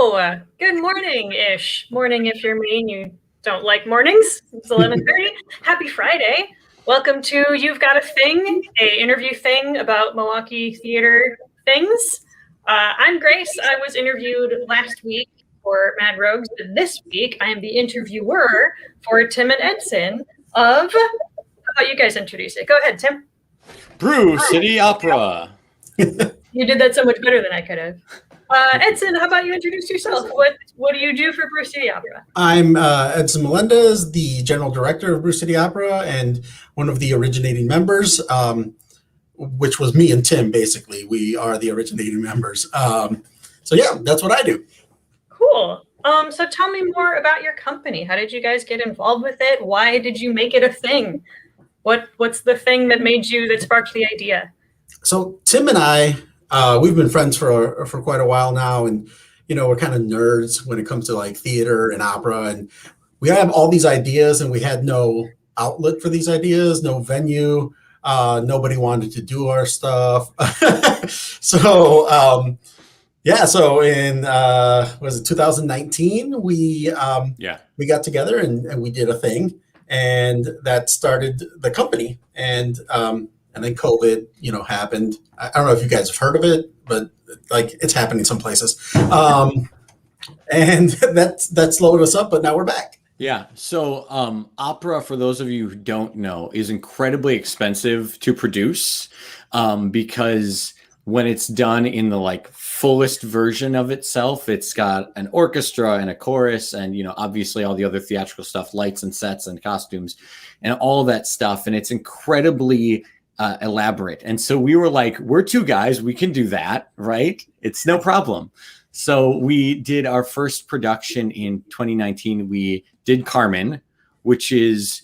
Good morning-ish. Morning if you're me and you don't like mornings. It's 11:30. Happy Friday. Welcome to You've Got a Thing, a interview thing about Milwaukee theater things. I'm Grace. I was interviewed last week for Mad Rouges, but this week I am the interviewer for Tim and Edson of, how about you guys introduce it? Go ahead, Tim. Brew City Opera. You did that so much better than I could have. Edson, how about you introduce yourself? What do you do for Brew City Opera? I'm Edson Melendez, the general director of Brew City Opera and one of the originating members, which was me and Tim, basically. We are the originating members. So yeah, that's what I do. Cool. So tell me more about your company. How did you guys get involved with it? Why did you make it a thing? What's the thing that sparked the idea? So Tim and I, we've been friends for quite a while now, and we're kind of nerds when it comes to like theater and opera, and we have all these ideas, and we had no outlet for these ideas, no venue. Nobody wanted to do our stuff. So in was it 2019 we got together and we did a thing, and that started the company. And then COVID, happened. I don't know if you guys have heard of it, but like it's happening some places. And that slowed us up, but now we're back. Yeah. So opera, for those of you who don't know, is incredibly expensive to produce because when it's done in the fullest version of itself, it's got an orchestra and a chorus and, obviously all the other theatrical stuff, lights and sets and costumes and all that stuff. And it's incredibly elaborate. And so we were like, we're two guys, we can do that, right? It's no problem. So we did our first production in 2019. We did Carmen, which is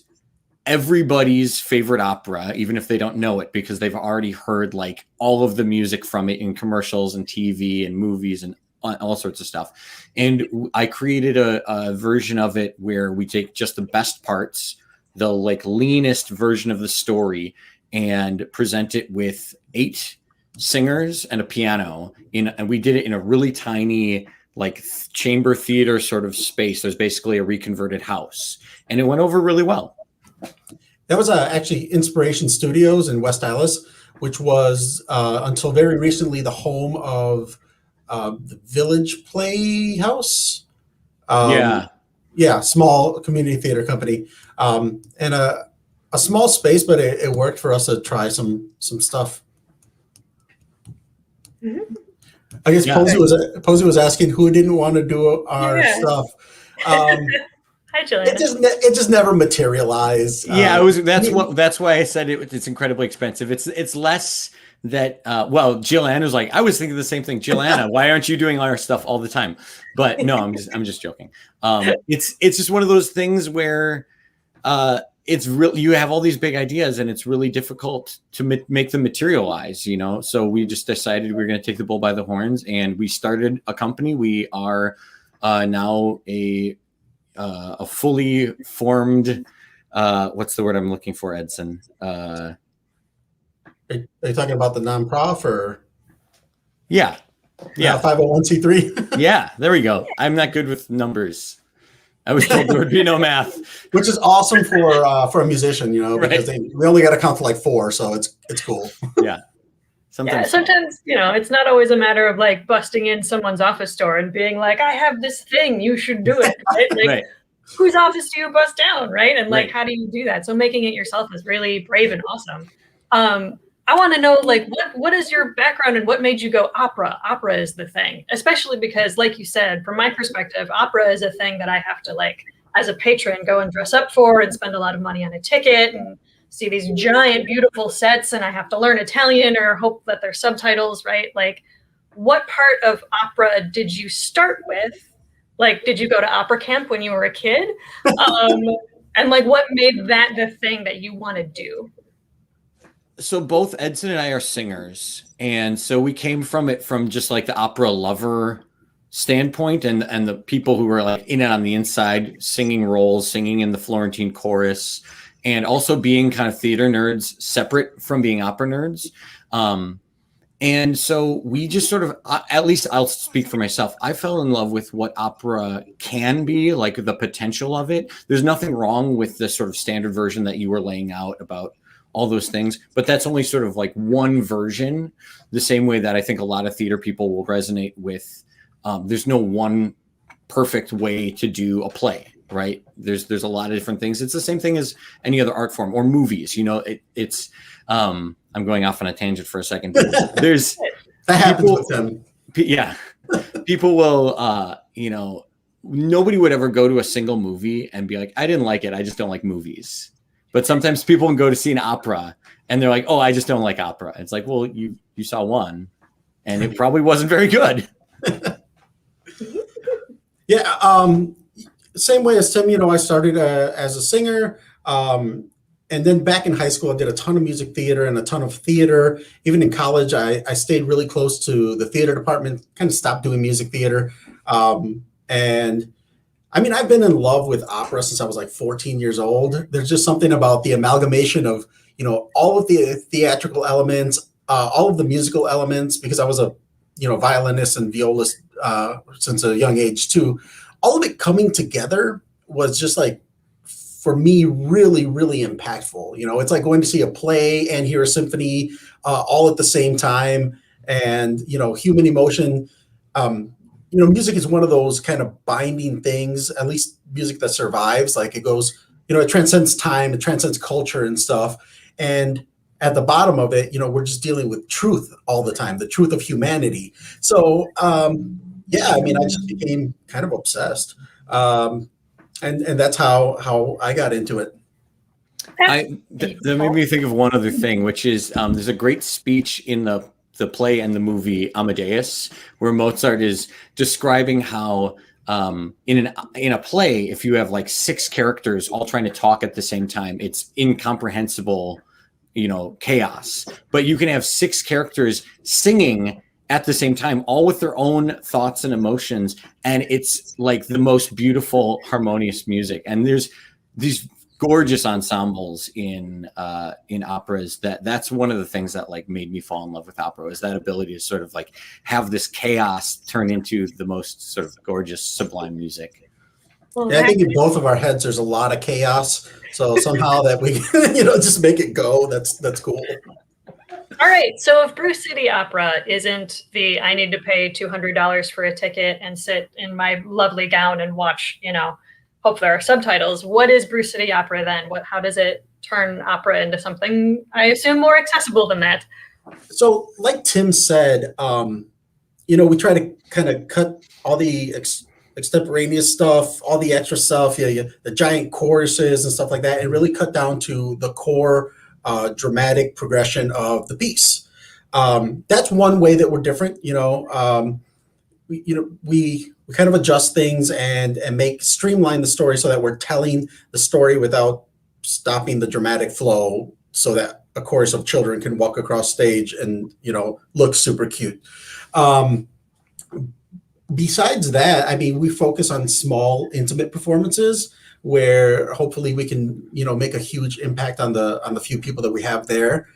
everybody's favorite opera, even if they don't know it, because they've already heard all of the music from it in commercials and TV and movies and all sorts of stuff. And I created a version of it where we take just the best parts, the leanest version of the story, and present it with 8 singers and a piano and we did it in a really tiny chamber theater sort of space. There's basically a reconverted house, and it went over really well. That was actually Inspiration Studios in West Allis, which was until very recently the home of the Village Playhouse. Small community theater company, and a small space, but it worked for us to try some stuff. Mm-hmm. I guess Posey was asking who didn't want to do our stuff. Hi, Juliana. It just never materialized. That's why I said it's incredibly expensive. It's less that Jilliana was like, I was thinking the same thing. Jilliana, why aren't you doing our stuff all the time? But no, I'm just joking. It's just one of those things where it's real. You have all these big ideas, and it's really difficult to make them materialize. So we just decided we were going to take the bull by the horns, and we started a company. We are now a fully formed. What's the word I'm looking for, Edson? Are you talking about the nonprofit or? Yeah. 501c3. Yeah, there we go. I'm not good with numbers. I was told there would be no math, which is awesome for a musician, because we only got to count to 4, so it's cool. Yeah. Sometimes it's not always a matter of busting in someone's office door and being like, I have this thing, you should do it, right? Right. Whose office do you bust down, right? And how do you do that? So making it yourself is really brave and awesome. I want to know, what is your background and what made you go opera? Opera is the thing, especially because, like you said, from my perspective, opera is a thing that I have to, as a patron, go and dress up for and spend a lot of money on a ticket and see these giant, beautiful sets, and I have to learn Italian or hope that there's subtitles, right? What part of opera did you start with? Did you go to opera camp when you were a kid? And what made that the thing that you want to do? So both Edson and I are singers, and so we came from it from just the opera lover standpoint, and the people who were in and on the inside, singing roles, singing in the Florentine chorus, and also being kind of theater nerds separate from being opera nerds. And so we just sort of, at least I'll speak for myself, I fell in love with what opera can be, like the potential of it. There's nothing wrong with the sort of standard version that you were laying out about all those things, but that's only sort of like one version, the same way that I think a lot of theater people will resonate with. There's no one perfect way to do a play, right? There's a lot of different things. It's the same thing as any other art form or movies. It's I'm going off on a tangent for a second. There's that happens with them. Yeah, people will. Nobody would ever go to a single movie and be like, I didn't like it. I just don't like movies. But sometimes people can go to see an opera and they're like, oh, I just don't like opera. It's like, well, you saw one and it probably wasn't very good. Yeah. Same way as Tim, I started as a singer. And then back in high school, I did a ton of music theater and a ton of theater. Even in college, I stayed really close to the theater department, kind of stopped doing music theater. And I mean, I've been in love with opera since I was like 14 years old. There's just something about the amalgamation of, all of the theatrical elements, all of the musical elements, because I was a, violinist and violist since a young age too. All of it coming together was just like, for me, really, really impactful. It's like going to see a play and hear a symphony all at the same time. And, human emotion, music is one of those kind of binding things, at least music that survives. Like it goes, it transcends time, it transcends culture and stuff. And at the bottom of it, we're just dealing with truth all the time, the truth of humanity. So, I just became kind of obsessed. And that's how I got into it. That made me think of one other thing, which is there's a great speech in the play and the movie Amadeus, where Mozart is describing how in a play, if you have like 6 characters all trying to talk at the same time, it's incomprehensible, chaos. But you can have 6 characters singing at the same time, all with their own thoughts and emotions. And it's like the most beautiful, harmonious music. And there's these gorgeous ensembles in operas that's one of the things that like made me fall in love with opera, is that ability to sort of like have this chaos turn into the most sort of gorgeous, sublime music. Well, I think in both of our heads, there's a lot of chaos. So somehow that we, just make it go. That's cool. All right. So if Brew City Opera isn't the I need to pay $200 for a ticket and sit in my lovely gown and watch, hope there are subtitles, what is Brew City Opera then? How does it turn opera into something, I assume, more accessible than that? So like Tim said, we try to kind of cut all the extemporaneous stuff, all the extra stuff, the giant choruses and stuff like that, and really cut down to the core dramatic progression of the piece. That's one way that we're different. We kind of adjust things and streamline the story so that we're telling the story without stopping the dramatic flow, so that a chorus of children can walk across stage and look super cute. Besides that, we focus on small, intimate performances where hopefully we can, make a huge impact on the few people that we have there.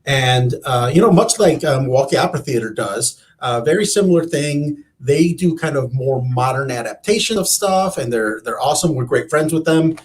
And, much like Milwaukee Opera Theater does, very similar thing. They do kind of more modern adaptation of stuff, and they're awesome. We're great friends with them.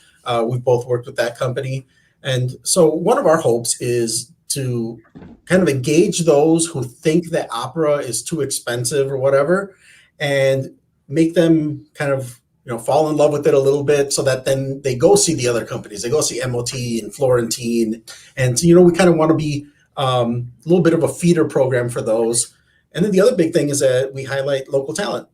We've both worked with that company. And so one of our hopes is to kind of engage those who think that opera is too expensive or whatever, and make them kind of fall in love with it a little bit, so that then they go see the other companies. They go see MOT and Florentine. And, we kind of want to be a little bit of a feeder program for those. And then the other big thing is that we highlight local talent.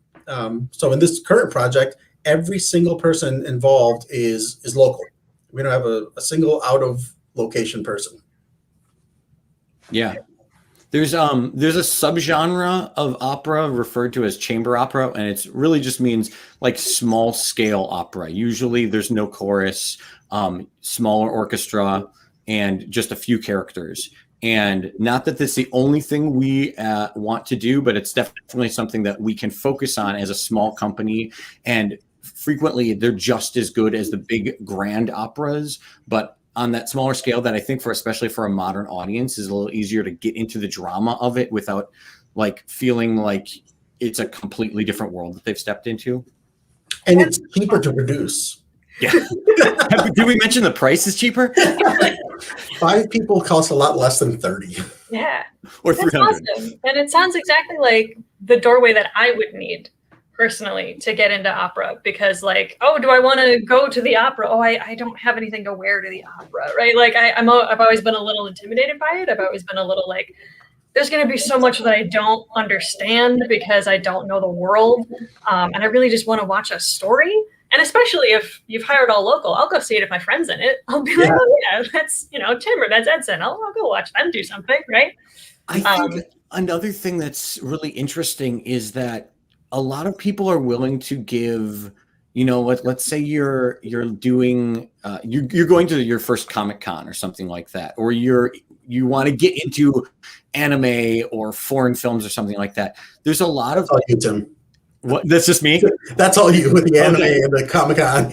So in this current project, every single person involved is local. We don't have a single out of location person. Yeah. There's a subgenre of opera referred to as chamber opera, and it really just means like small scale opera. Usually there's no chorus, smaller orchestra, and just a few characters. And not that that's the only thing we want to do, but it's definitely something that we can focus on as a small company. And frequently they're just as good as the big grand operas, but on that smaller scale that I think especially for a modern audience is a little easier to get into the drama of it without like feeling like it's a completely different world that they've stepped into. And it's cheaper to produce. Yeah. Did we mention the price is cheaper? 5 people cost a lot less than 30. Yeah. Or That's 300. awesome. And it sounds exactly like the doorway that I would need personally to get into opera, because like, oh, do I want to go to the opera? Oh, I don't have anything to wear to the opera, right? Like I've always been a little intimidated by it. I've always been a little like, there's going to be so much that I don't understand because I don't know the world. And I really just want to watch a story. And especially if you've hired all local, I'll go see it if my friend's in it. I'll be like, oh yeah, that's, Tim or that's Edson. I'll go watch them do something, right? I think another thing that's really interesting is that a lot of people are willing to give, let's say you're doing, you're going to your first Comic-Con or something like that, or you want to get into anime or foreign films or something like that. There's a lot of. That's all you, Tim. What? That's just me? That's all you with the anime and the Comic-Con.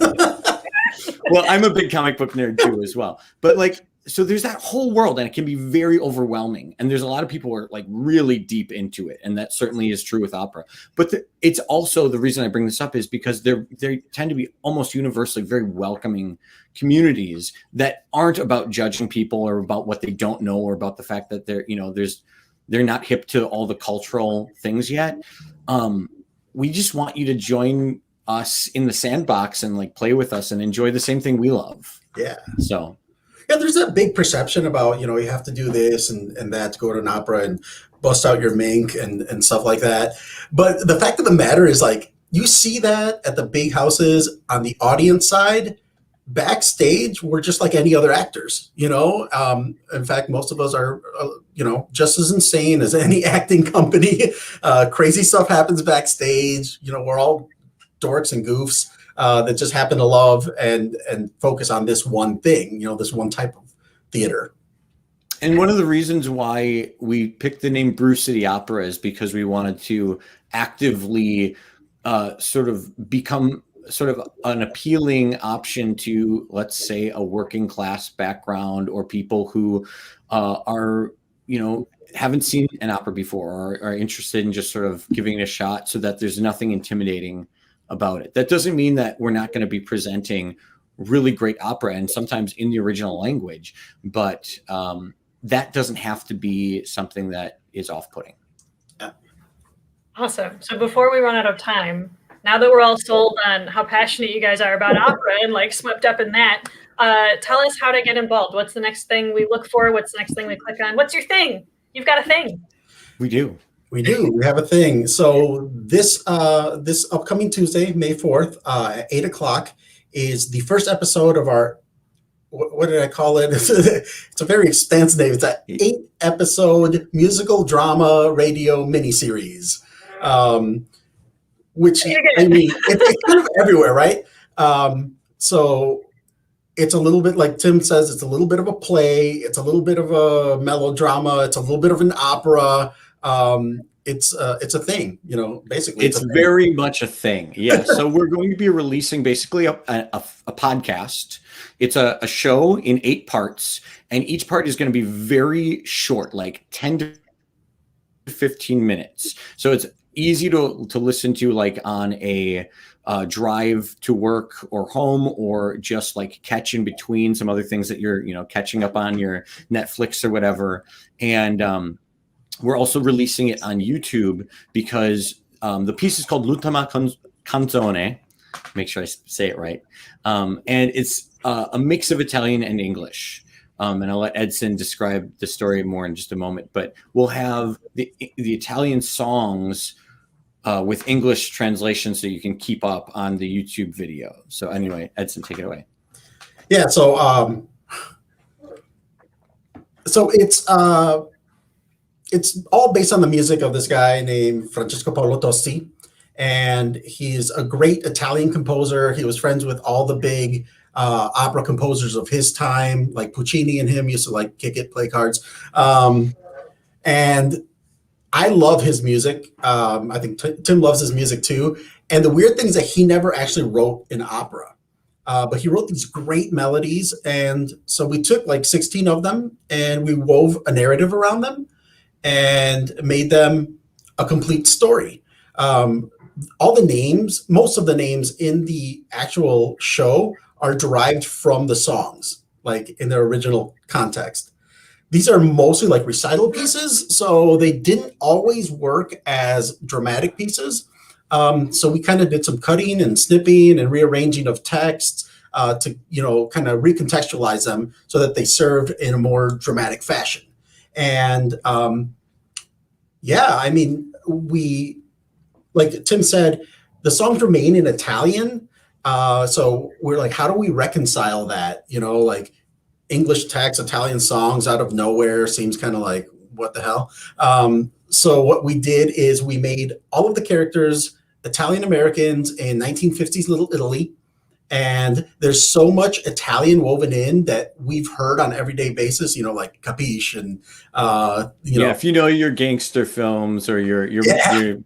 Well, I'm a big comic book nerd too as well. But like, so there's that whole world and it can be very overwhelming. And there's a lot of people who are like really deep into it. And that certainly is true with opera. But it's also, the reason I bring this up is because they tend to be almost universally very welcoming communities that aren't about judging people or about what they don't know or about the fact that they're not hip to all the cultural things yet. We just want you to join us in the sandbox and like play with us and enjoy the same thing we love. Yeah. So. Yeah, there's that big perception about, you have to do this and that to go to an opera and bust out your mink and stuff like that. But the fact of the matter is, like, you see that at the big houses on the audience side. Backstage, we're just like any other actors, In fact, most of us are, just as insane as any acting company. Crazy stuff happens backstage. We're all dorks and goofs. That just happen to love and focus on this one thing, this one type of theater. And one of the reasons why we picked the name Brew City Opera is because we wanted to actively sort of become sort of an appealing option to, let's say, a working class background or people who are, haven't seen an opera before or are interested in just sort of giving it a shot, so that there's nothing intimidating about it. That doesn't mean that we're not going to be presenting really great opera and sometimes in the original language, but that doesn't have to be something that is off-putting. Awesome. So before we run out of time, now that we're all sold on how passionate you guys are about opera and like swept up in that, tell us how to get involved. What's the next thing we look for? What's the next thing we click on? What's your thing? You've got a thing. We do. We do. We have a thing. So this upcoming Tuesday, May 4th, at 8:00 is the first episode of our, what did I call it? It's a very expansive name. It's an 8-episode musical drama radio miniseries. Which, I mean, it's kind of everywhere, right? So it's a little bit, like Tim says, it's a little bit of a play. It's a little bit of a melodrama. It's a little bit of an opera. It's a thing, basically. It's very much a thing. Yeah. So we're going to be releasing basically a podcast. It's a show in 8 parts, and each part is going to be very short, like 10 to 15 minutes. So it's easy to listen to, like on a drive to work or home, or just like catch in between some other things that you're, catching up on your Netflix or whatever. And we're also releasing it on YouTube because the piece is called L'ultima canzone. Make sure I say it right. And it's a mix of Italian and English. And I'll let Edson describe the story more in just a moment. But we'll have the Italian songs with English translation, so you can keep up on the YouTube video. So anyway, Edson, take it away. Yeah. So it's all based on the music of this guy named Francesco Paolo Tosti, and he's a great Italian composer. He was friends with all the big opera composers of his time, like Puccini and him used to like kick it, play cards. And I love his music. I think Tim loves his music too. And the weird thing is that he never actually wrote an opera. But he wrote these great melodies. And so we took like 16 of them and we wove a narrative around them and made them a complete story. All the names, most of the names in the actual show are derived from the songs, like in their original context. These are mostly like recital pieces, so they didn't always work as dramatic pieces. So we kind of did some cutting and snipping and rearranging of texts to, kind of recontextualize them so that they served in a more dramatic fashion. And we, like Tim said, the songs remain in Italian. So we're like, how do we reconcile that? Like English text, Italian songs out of nowhere seems kind of like, what the hell? So what we did is we made all of the characters Italian Americans in 1950s Little Italy. And there's so much Italian woven in that we've heard on an everyday basis, like Capiche and, if you know your gangster films or your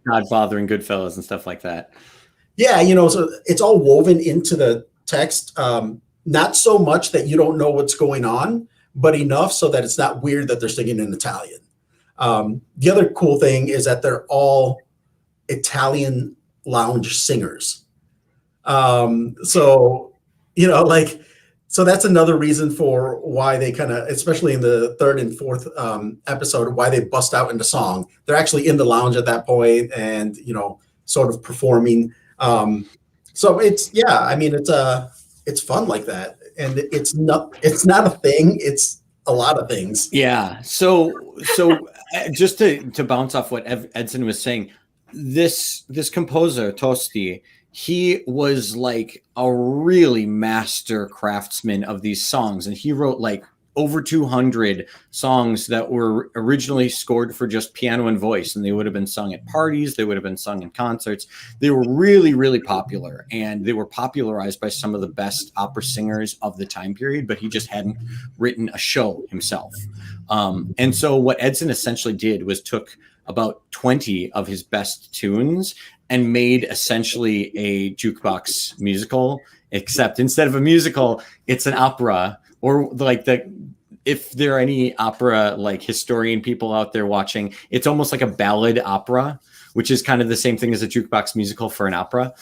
Godfather and Goodfellas and stuff like that. Yeah, so it's all woven into the text. Not so much that you don't know what's going on, but enough so that it's not weird that they're singing in Italian. The other cool thing is that they're all Italian lounge singers. So that's another reason for why they kind of, especially in the third and fourth episode, why they bust out into song. They're actually in the lounge at that point and, sort of performing. So it's fun like that. And it's not a thing. It's a lot of things. Yeah. So just to bounce off what Edson was saying, this composer, Tosti, he was like a really master craftsman of these songs. And he wrote like over 200 songs that were originally scored for just piano and voice. And they would have been sung at parties. They would have been sung in concerts. They were really, really popular. And they were popularized by some of the best opera singers of the time period, but he just hadn't written a show himself. And so what Edson essentially did was took about 20 of his best tunes and made essentially a jukebox musical, except instead of a musical, it's an opera. Or like if there are any opera like historian people out there watching, it's almost like a ballad opera, which is kind of the same thing as a jukebox musical for an opera.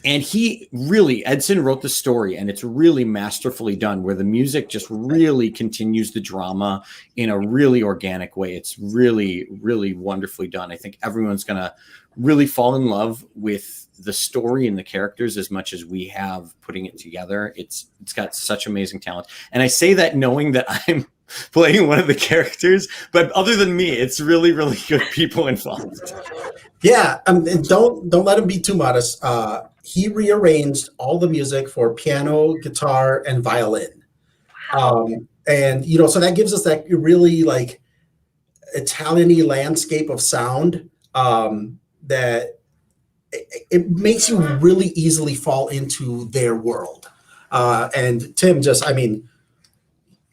And Edson wrote the story, and it's really masterfully done, where the music just really continues the drama in a really organic way. It's really, really wonderfully done. I think everyone's going to really fall in love with the story and the characters as much as we have putting it together. It's got such amazing talent. And I say that knowing that I'm playing one of the characters, but other than me, it's really, really good people involved. Yeah. And don't let him be too modest. He rearranged all the music for piano, guitar, and violin. And, so that gives us that really like Italian-y landscape of sound that it makes you really easily fall into their world. And Tim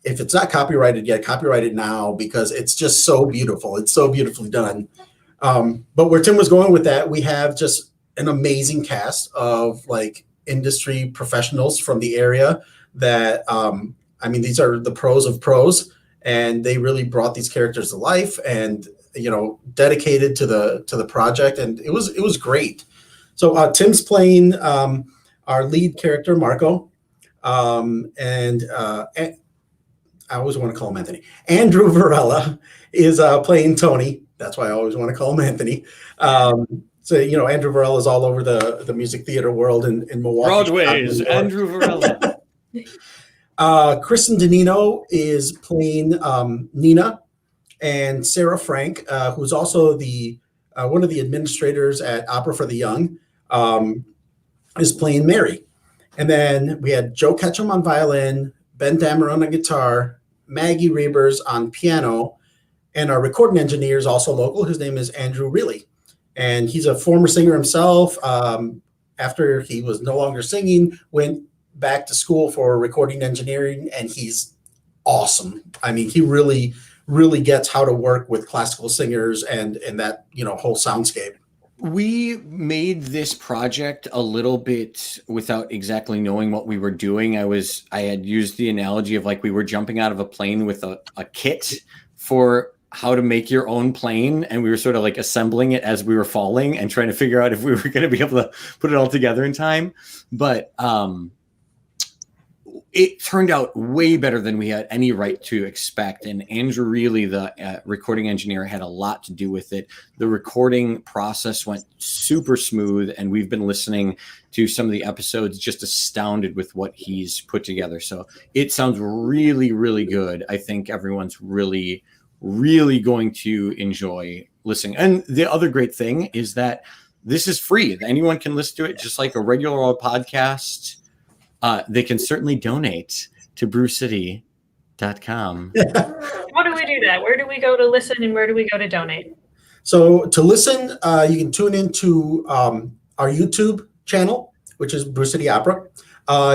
if it's not copyrighted yet, copyright it now, because it's just so beautiful. It's so beautifully done. But where Tim was going with that, we have just an amazing cast of like industry professionals from the area that, these are the pros of pros, and they really brought these characters to life and, dedicated to the project. And it was great. So Tim's playing our lead character, Marco. And I always want to call him Anthony. Andrew Varela is playing Tony. That's why I always want to call him Anthony. So, Andrew Varela is all over the music theater world in Milwaukee. Broadway's Andrew Varela. Kristen DeNino is playing Nina, and Sarah Frank, who's also the one of the administrators at Opera for the Young, is playing Mary. And then we had Joe Ketchum on violin, Ben Dameron on guitar, Maggie Rebers on piano, and our recording engineer is also local. His name is Andrew Reilly. And he's a former singer himself. After he was no longer singing, went back to school for recording engineering, and he's awesome. He really, really gets how to work with classical singers and that, whole soundscape. We made this project a little bit without exactly knowing what we were doing. I had used the analogy of like we were jumping out of a plane with a kit for how to make your own plane, and we were sort of like assembling it as we were falling and trying to figure out if we were going to be able to put it all together in time. But it turned out way better than we had any right to expect. And Andrew Reilly, the recording engineer, had a lot to do with it. The recording process went super smooth, and we've been listening to some of the episodes just astounded with what he's put together. So it sounds really, really good. I think everyone's really, really going to enjoy listening. And the other great thing is that this is free. Anyone can listen to it just like a regular old podcast. They can certainly donate to brewcity.com. How do we do that? Where do we go to listen, and where do we go to donate? So to listen, you can tune into our YouTube channel, which is Brew City Opera.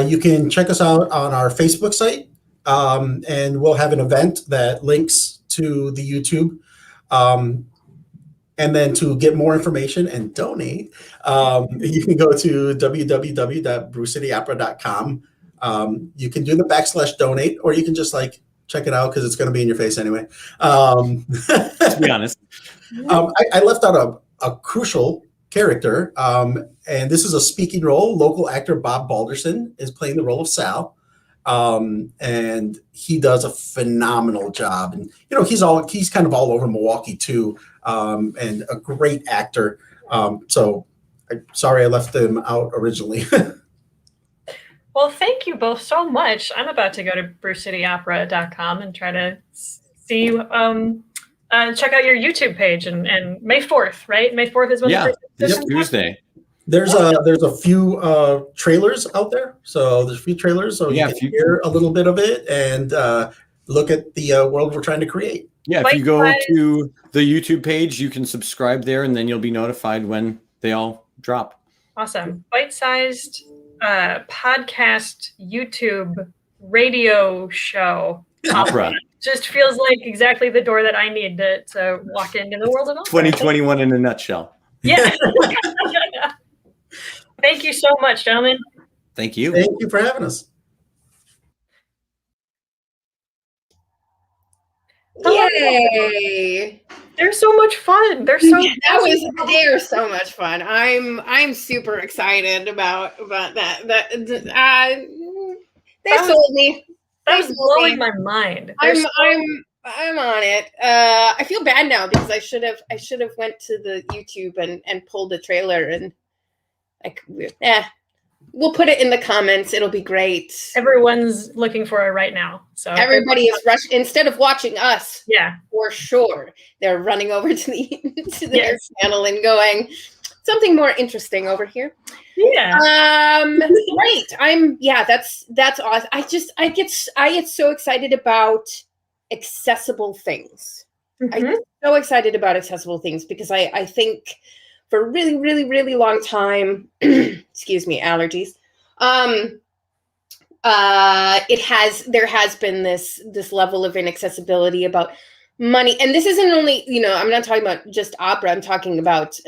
You can check us out on our Facebook site, and we'll have an event that links to the YouTube. And then to get more information and donate, you can go to www.brewcityopera.com. You can do the /donate, or you can just like check it out because it's going to be in your face anyway. To be honest, I left out a crucial character, and this is a speaking role. Local actor Bob Balderson is playing the role of Sal. And he does a phenomenal job. And he's kind of all over Milwaukee too, and a great actor. So sorry I left him out originally. Well, thank you both so much. I'm about to go to brewcityopera.com and try to see check out your YouTube page, and May 4th, right? May 4th is when the this Tuesday. There's a few trailers out there. So there's a few trailers. So you can hear a little bit of it and look at the world we're trying to create. Yeah, if you go to the YouTube page, you can subscribe there, and then you'll be notified when they all drop. Awesome. Bite-sized podcast, YouTube, radio show. Opera. Just feels like exactly the door that I need to walk into the world of opera. 2021 in a nutshell. Yeah. Thank you so much, gentlemen. Thank you. Thank you for having us. Yay! They're so much fun. They're so much fun. I'm super excited about that. They sold me. That was blowing my mind. I'm on it. I feel bad now because I should have went to the YouTube and pulled the trailer, and we'll put it in the comments. It'll be great. Everyone's looking for it right now. So everybody is rushing instead of watching us. Yeah, for sure. They're running over to their channel and going, something more interesting over here. Yeah. Great. That's awesome. I get so excited about accessible things. Mm-hmm. I get so excited about accessible things because I think for a really, really, really long time, excuse me, allergies. There has been this level of inaccessibility about money, and this isn't only, I'm not talking about just opera. I'm talking about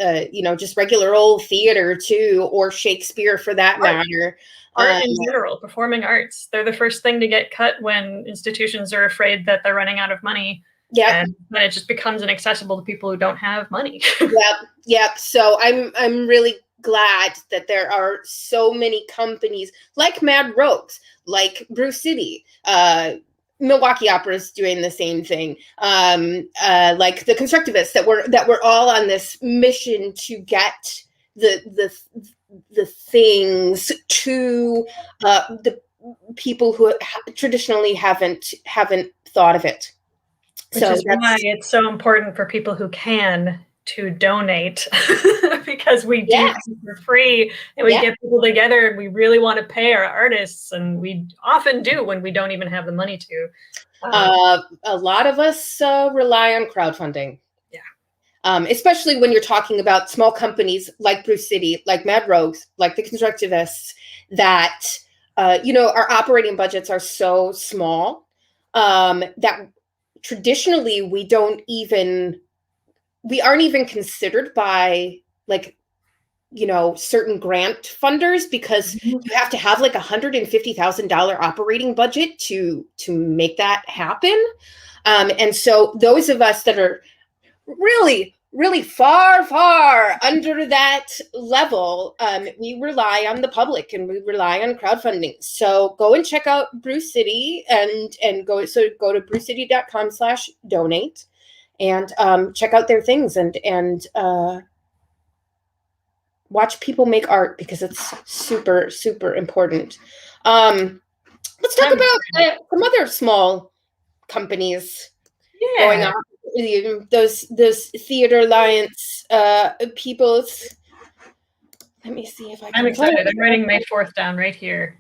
just regular old theater too, or Shakespeare for that matter. Art in general, performing arts. They're the first thing to get cut when institutions are afraid that they're running out of money. Yeah, and then it just becomes inaccessible to people who don't have money. Yep. So I'm really glad that there are so many companies like Mad Rouges, like Brew City, Milwaukee Opera is doing the same thing. Like the Constructivists that we're all on this mission to get the things to the people who traditionally haven't thought of it. Which is why it's so important for people who can to donate, because we do things for free, and we get people together, and we really want to pay our artists, and we often do when we don't even have the money to. A lot of us rely on crowdfunding. Yeah. Especially when you're talking about small companies like Brew City, like Mad Rouges, like the Constructivists, that our operating budgets are so small that traditionally we aren't even considered by like, certain grant funders, because you have to have like $150,000 operating budget to make that happen. And so those of us that are really, really far, far under that level, we rely on the public and we rely on crowdfunding. So go and check out Brew City and go to brewcity.com/donate and check out their things and watch people make art, because it's super, super important. Let's talk about some other small companies going on. Those Theater Alliance peoples. Let me see if I'm excited. I'm writing May 4th down right here,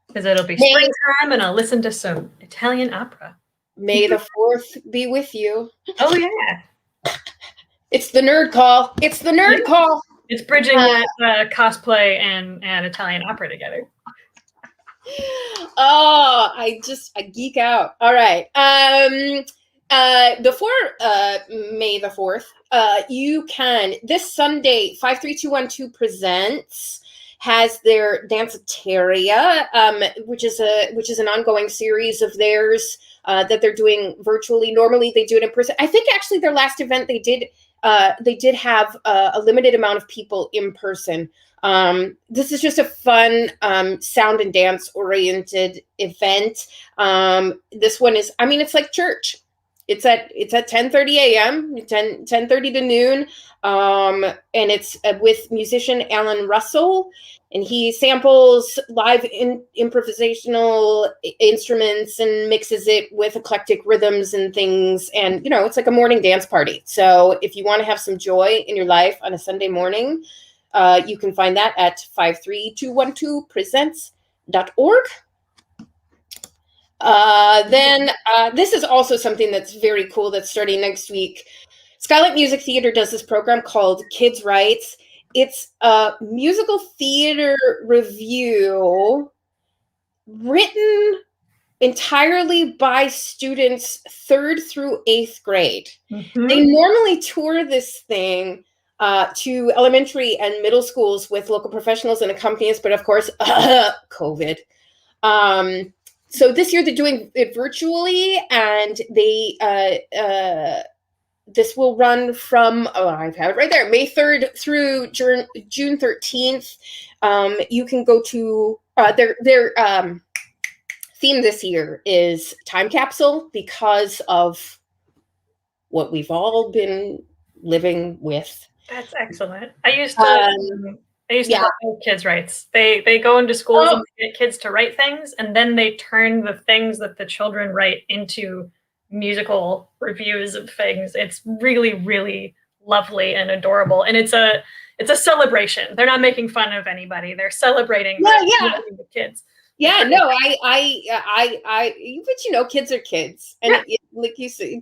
because it'll be springtime and I'll listen to some Italian opera. May the 4th be with you. Oh yeah. It's the nerd call. It's the nerd call. It's bridging cosplay and Italian opera together. Oh, I geek out. All right. Before May the 4th, you can, this Sunday, 53212 Presents has their Danceteria, which is an ongoing series of theirs that they're doing virtually. Normally they do it in person. I think actually their last event they did have a limited amount of people in person. This is just a fun sound and dance oriented event. This one is, it's like church. It's at 10:30 a.m., 10:30 to noon, and it's with musician Alan Russell, and he samples live improvisational instruments and mixes it with eclectic rhythms and things, and it's like a morning dance party. So if you want to have some joy in your life on a Sunday morning, you can find that at 53212presents.org. Then this is also something that's very cool that's starting next week. Skylight Music Theater does this program called Kids Writes. It's a musical theater review written entirely by students 3rd through 8th grade. Mm-hmm. They normally tour this thing to elementary and middle schools with local professionals and accompanist, but of course, COVID. So this year they're doing it virtually, and they this will run from, I have it right there, May 3rd through June 13th. You can go to their theme this year is time capsule, because of what we've all been living with. That's excellent. I used to help with Kids Writes. They go into schools and get kids to write things, and then they turn the things that the children write into musical reviews of things. It's really, really lovely and adorable, and it's a celebration. They're not making fun of anybody. They're celebrating the kids. Yeah, no, but kids are kids, and like you said,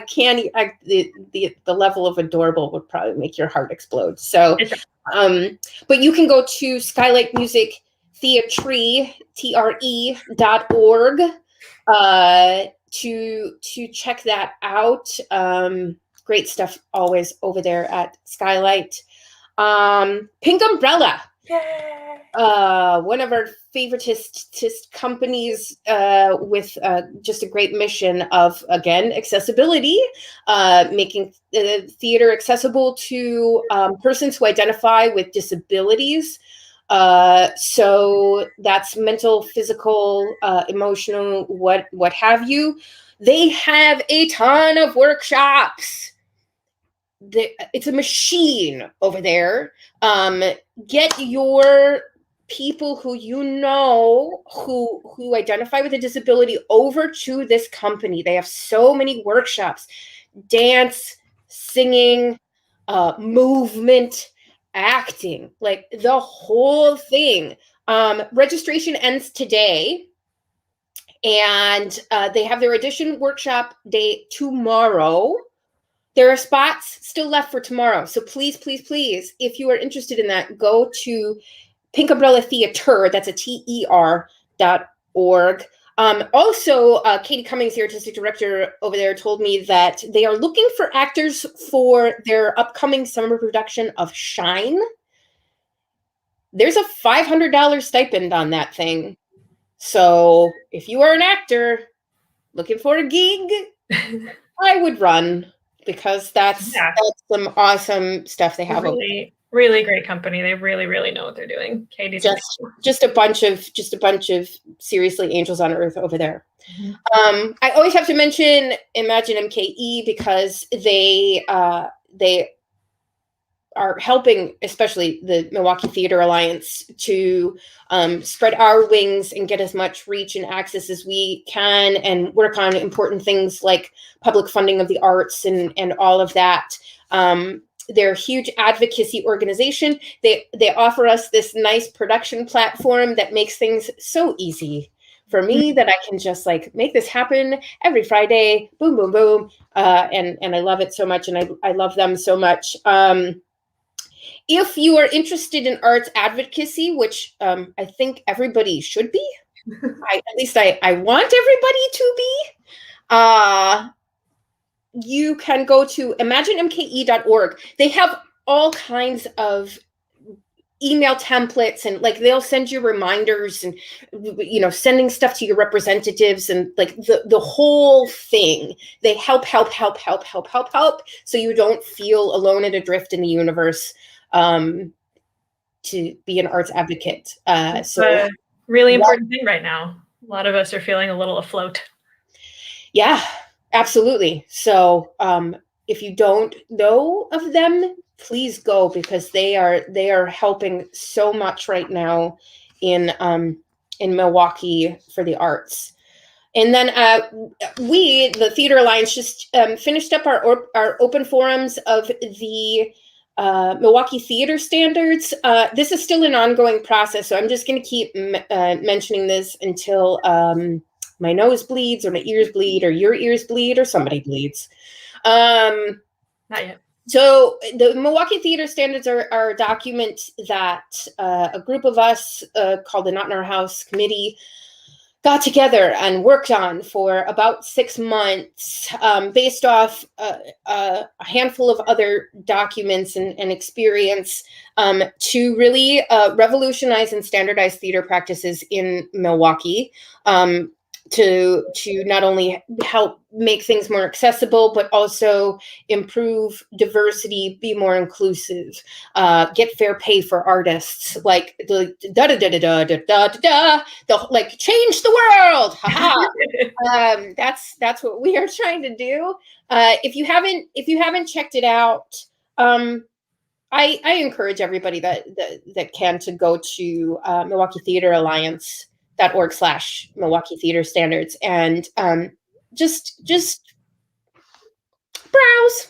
the level of adorable would probably make your heart explode. So, but you can go to Skylight Music Theatre.org to check that out. Great stuff always over there at Skylight. Pink Umbrella. Yay. One of our favoritist companies with just a great mission of, again, accessibility, making theater accessible to persons who identify with disabilities. So that's mental, physical, emotional, what have you. They have a ton of workshops. It's a machine over there. Get your people who who identify with a disability over to this company. They have so many workshops: dance, singing, movement, acting, like the whole thing. Registration ends today, and they have their audition workshop day tomorrow. There are spots still left for tomorrow. So please, please, please, if you are interested in that, go to Pink Umbrella Theater, that's a TER.org. Also, Katie Cummings, the artistic director over there, told me that they are looking for actors for their upcoming summer production of Shine. There's a $500 stipend on that thing. So if you are an actor looking for a gig, I would run, because that's some awesome stuff they have. Really, really great company. They really, really know what they're doing. Katie's just a bunch of seriously angels on earth over there. I always have to mention Imagine MKE, because they are helping, especially the Milwaukee Theater Alliance, to spread our wings and get as much reach and access as we can, and work on important things like public funding of the arts and all of that. They're a huge advocacy organization. They offer us this nice production platform that makes things so easy for me that I can just like make this happen every Friday, boom, boom, boom. And I love it so much, and I love them so much. If you are interested in arts advocacy, which I think everybody should be, at least I want everybody to be, you can go to imaginemke.org. They have all kinds of email templates, and like they'll send you reminders, and sending stuff to your representatives, and like the whole thing. They help so you don't feel alone and adrift in the universe, to be an arts advocate. So a really important thing right now. A lot of us are feeling a little afloat. Yeah, absolutely. So if you don't know of them, please go, because they are helping so much right now in Milwaukee for the arts. And then we, the Theater Alliance, just finished up our open forums of the Milwaukee Theater Standards. This is still an ongoing process, so I'm just going to keep mentioning this until my nose bleeds, or my ears bleed, or your ears bleed, or somebody bleeds. Not yet. So the Milwaukee Theater Standards are a document that a group of us called the Not in Our House Committee got together and worked on for about 6 months, based off a handful of other documents and experience, to really revolutionize and standardize theater practices in Milwaukee, to not only help make things more accessible, but also improve diversity, be more inclusive, get fair pay for artists, like the like change the world. That's what we are trying to do. If you haven't checked it out, I encourage everybody that can to go to Milwaukee Theater Alliance.org/Milwaukee Theater Standards, and just browse,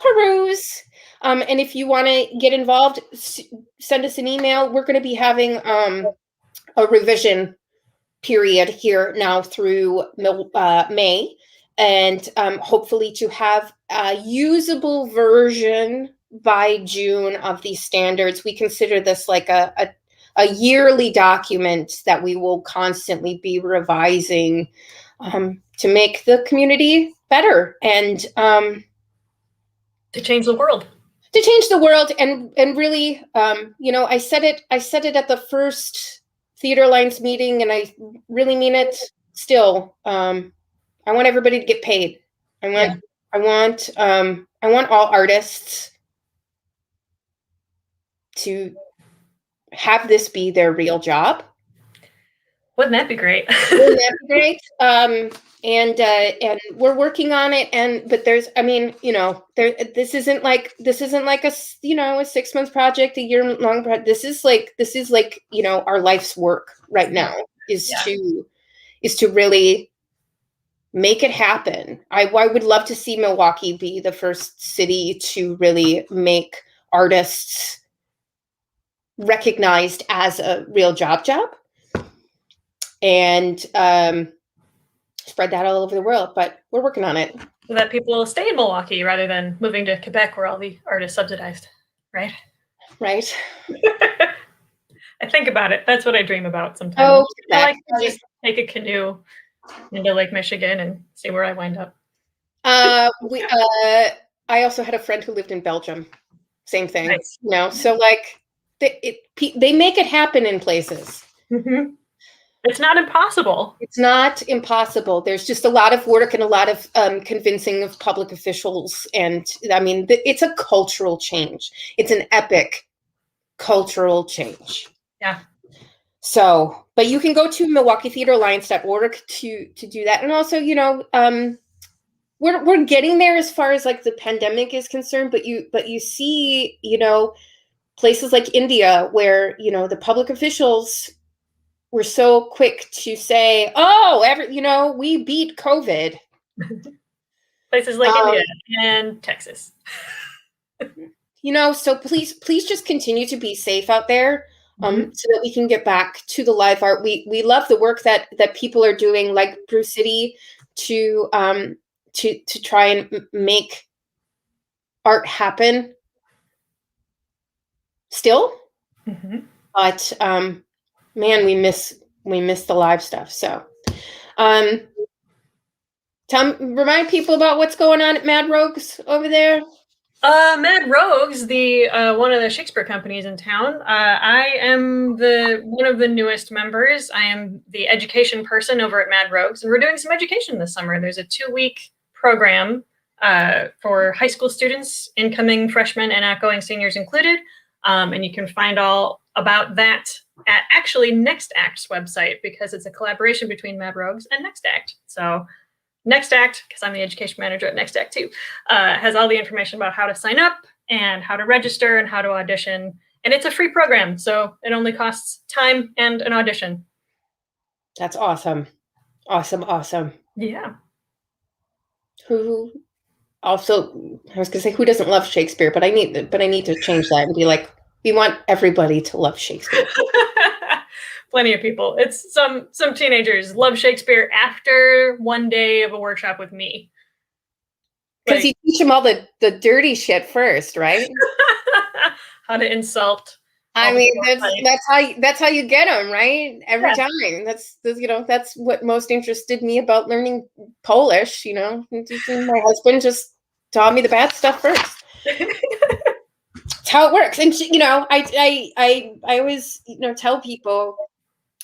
peruse, and if you want to get involved, send us an email. We're going to be having a revision period here now through May, and hopefully to have a usable version by June of these standards. We consider this like a yearly document that we will constantly be revising, to make the community better, and to change the world. And really, I said it at the first Theater Alliance meeting, and I really mean it still. I want everybody to get paid. I want all artists to have this be their real job. Wouldn't that be great? Wouldn't that be great? And we're working on it. But there's, this isn't like a 6 month project, a year long project. This is like, our life's work right now is to really make it happen. I would love to see Milwaukee be the first city to really make artists recognized as a real job, and spread that all over the world. But we're working on it. So that people will stay in Milwaukee rather than moving to Quebec, where all the art is subsidized, right? Right. I think about it. That's what I dream about sometimes. Oh, I like to just take a canoe into Lake Michigan and see where I wind up. I also had a friend who lived in Belgium. Same thing. Nice. You know, so like they make it happen in places. Mm-hmm. It's not impossible. It's not impossible. There's just a lot of work and a lot of convincing of public officials. And I mean, it's a cultural change. It's an epic cultural change. Yeah. So, but you can go to MilwaukeeTheaterAlliance.org to do that. And also, you know, we're getting there as far as like the pandemic is concerned, but you see, you know, places like India where, you know, the public officials were so quick to say, oh, you know, we beat COVID. Places like India and Texas. You know, so please just continue to be safe out there, so that we can get back to the live art. We love the work that people are doing, like Brew City, to try and make art happen still. But man, we miss the live stuff. So remind people about what's going on at Mad Rouges over there. Mad Rouges, the one of the Shakespeare companies in town. I am one of the newest members. I am the education person over at Mad Rouges, and we're doing some education this summer. There's a 2-week program for high school students, incoming freshmen and outgoing seniors included. And you can find all about that at actually Next Act's website, because it's a collaboration between Mad Rouges and Next Act. So Next Act, because I'm the education manager at Next Act too, has all the information about how to sign up and how to register and how to audition. And it's a free program, so it only costs time and an audition. That's awesome. Awesome. Yeah. Who also, I was gonna say, who doesn't love Shakespeare, but I need to change that and be like, we want everybody to love Shakespeare. Plenty of people. It's some teenagers love Shakespeare after one day of a workshop with me. Because you teach them all the dirty shit first, right? How to insult. I mean, that's how you get them, right? Every time. That's you know, that's what most interested me about learning Polish. You know, my husband just taught me the bad stuff first. It's how it works. And you know, I always, you know, tell people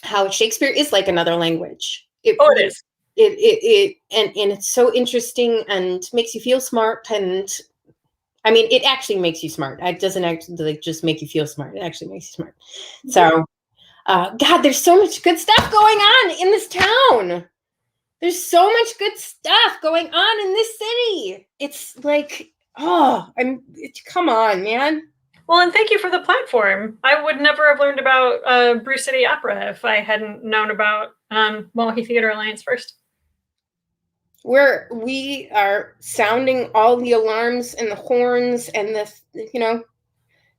how Shakespeare is like another language. It is. And it's so interesting and makes you feel smart. And I mean, it actually makes you smart. It doesn't actually just make you feel smart. It actually makes you smart. So, God, there's so much good stuff going on in this town. There's so much good stuff going on in this city. It's like, come on, man. Well, and thank you for the platform. I would never have learned about Brew City Opera if I hadn't known about Milwaukee Theater Alliance first. We are sounding all the alarms and the horns and the, you know,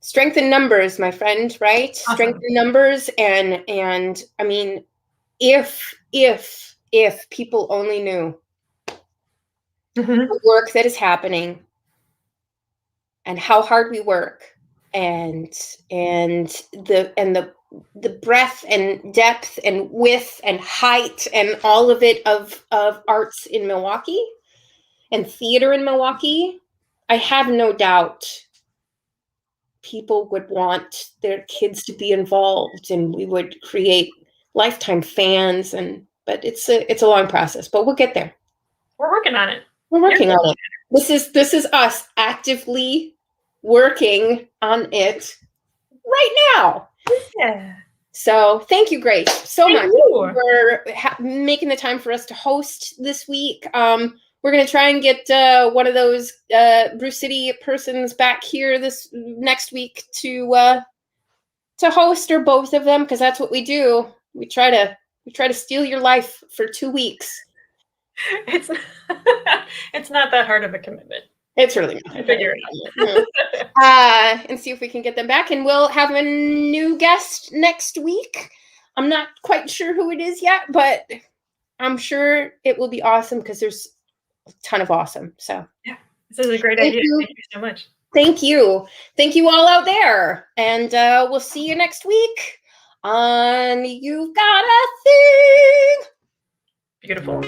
strength in numbers, my friend, right? Awesome. Strength in numbers. And I mean, if people only knew the work that is happening and how hard we work and the breadth and depth and width and height and all of it of arts in Milwaukee and theater in Milwaukee, I have no doubt people would want their kids to be involved, and we would create lifetime fans. But it's a long process, but we'll get there. We're working on it. We're working on it. This is us actively working on it right now. Yeah. So thank you, Grace, so much for making the time for us to host this week. We're going to try and get one of those Brew City persons back here this next week to host, or both of them, because that's what we do. We try to steal your life for 2 weeks. It's not that hard of a commitment. It's really not. Figure it out. And see if we can get them back. And we'll have a new guest next week. I'm not quite sure who it is yet, but I'm sure it will be awesome, because there's a ton of awesome. So yeah, this is a great idea. Thank you so much. Thank you all out there. And we'll see you next week. on You've Got a Thing. Beautiful.